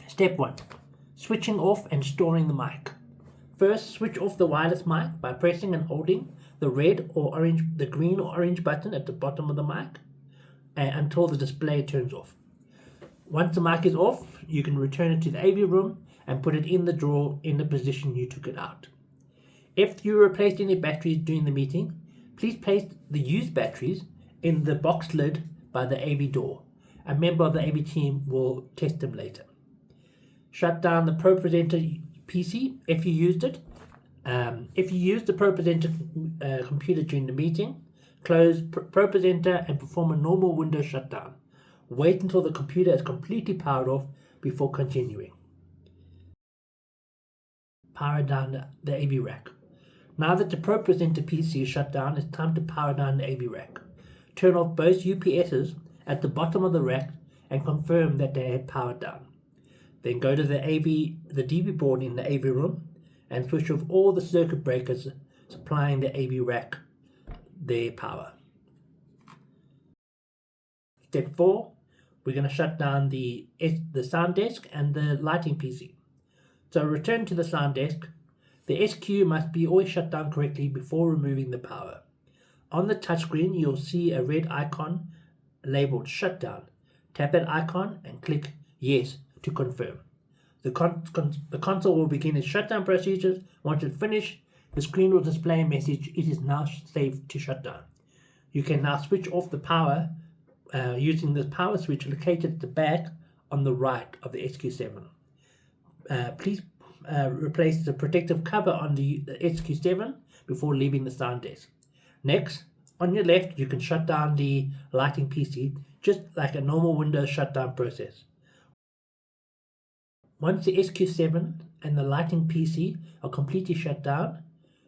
Step 1. Switching off and storing the mic. First, switch off the wireless mic by pressing and holding the green or orange button at the bottom of the mic until the display turns off. Once the mic is off, you can return it to the AV room and put it in the drawer in the position you took it out. If you replaced any batteries during the meeting, please place the used batteries in the box lid by the AV door. A member of the AV team will test them later. Shut down the ProPresenter PC if you used it. If you used the ProPresenter computer during the meeting, close ProPresenter and perform a normal Windows shutdown. Wait until the computer is completely powered off before continuing. Power down the AV rack. Now that the ProPresenter PC is shut down, it's time to power down the AV rack. Turn off both UPSs at the bottom of the rack and confirm that they are powered down. Then go to the DB board in the AV room and switch off all the circuit breakers supplying the AV rack their power. Step 4, we're going to shut down the sound desk and the lighting PC. So return to the sound desk. The SQ must be always shut down correctly before removing the power. On the touchscreen, you'll see a red icon labeled Shutdown. Tap that icon and click Yes to confirm. The console will begin its shutdown procedures. Once it's finished, the screen will display a message, "It is now safe to shut down." You can now switch off the power using the power switch located at the back on the right of the SQ7. Please replace the protective cover on the SQ7 before leaving the sound desk. Next, on your left, you can shut down the lighting PC just like a normal Windows shutdown process. Once the SQ7 and the lighting PC are completely shut down,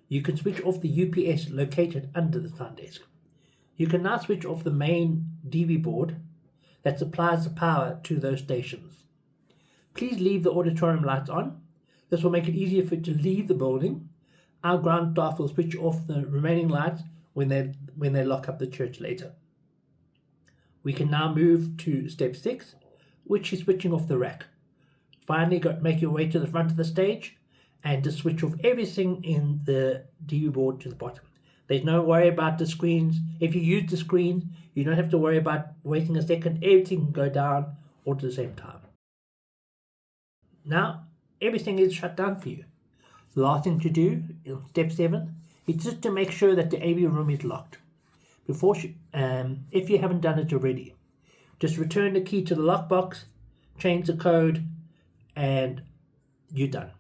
you can switch off the UPS located under the sound desk. You can now switch off the main DB board that supplies the power to those stations. Please leave the auditorium lights on. This will make it easier for you to leave the building. Our ground staff will switch off the remaining lights when they lock up the church later. We can now move to step 6, which is switching off the rack. Finally, make your way to the front of the stage and just switch off everything in the DB board to the bottom. There's no worry about the screens. If you use the screens, you don't have to worry about waiting a second. Everything can go down all at the same time. Now, everything is shut down for you. The last thing to do in step 7 is just to make sure that the AV room is locked. If you haven't done it already, just return the key to the lockbox, change the code, and you're done.